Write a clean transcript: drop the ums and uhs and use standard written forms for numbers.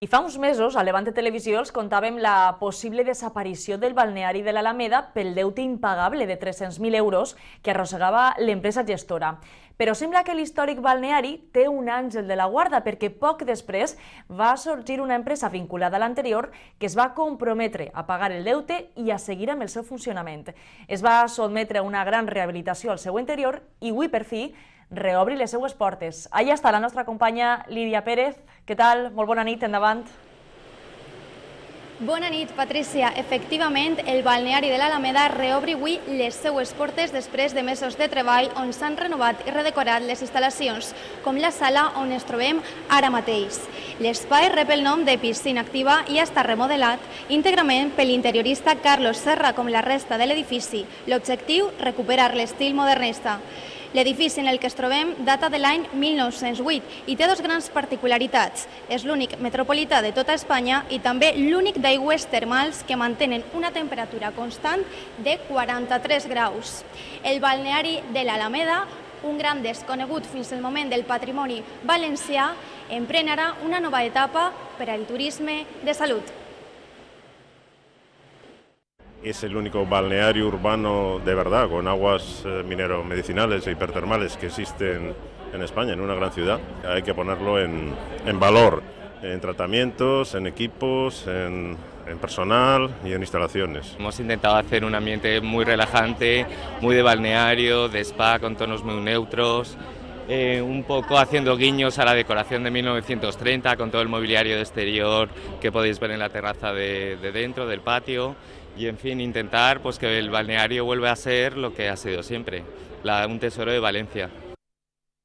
I fa uns mesos, a Levante Televisió, els contàvem la possible desaparició del balneari de l'Alameda pel deute impagable de 300.000 euros que arrossegava l'empresa gestora. Però sembla que l'històric balneari té un àngel de la guarda, perquè poc després va sorgir una empresa vinculada a l'anterior que es va comprometre a pagar el deute i a seguir amb el seu funcionament. Es va sotmetre a una gran rehabilitació al seu interior i avui, per fi, reobri les seues portes. Allà està la nostra companya Lídia Pérez. Què tal? Molt bona nit, endavant. Bona nit, Patricia. Efectivament, el balneari de l'Alameda reobri avui les seues portes després de mesos de treball on s'han renovat i redecorat les instal·lacions, com la sala on ens trobem ara mateix. L'espai rep el nom de piscina activa i ha estat remodelat íntegrament per l'interiorista Carlos Serra, com la resta de l'edifici. L'objectiu, recuperar l'estil modernista. L'edifici en el que ens trobem data de l'any 1908 i té dos grans particularitats. És l'únic metropolità de tota Espanya i també l'únic d'aigües termals que mantenen una temperatura constant de 43 graus. El balneari de l'Alameda, un gran desconegut fins al moment del patrimoni valencià, emprèn ara una nova etapa per al turisme de salut. Es el único balneario urbano de verdad con aguas minero-medicinales e hipertermales que existen en España, en una gran ciudad. Hay que ponerlo en valor, en tratamientos, en equipos, en personal y en instalaciones. Hemos intentado hacer un ambiente muy relajante, muy de balneario, de spa con tonos muy neutros, un poco haciendo guiños a la decoración de 1930 con todo el mobiliario de exterior que podéis ver en la terraza de dentro, del patio. Y en fin, intentar pues, que el balneario vuelva a ser lo que ha sido siempre, un tesoro de Valencia.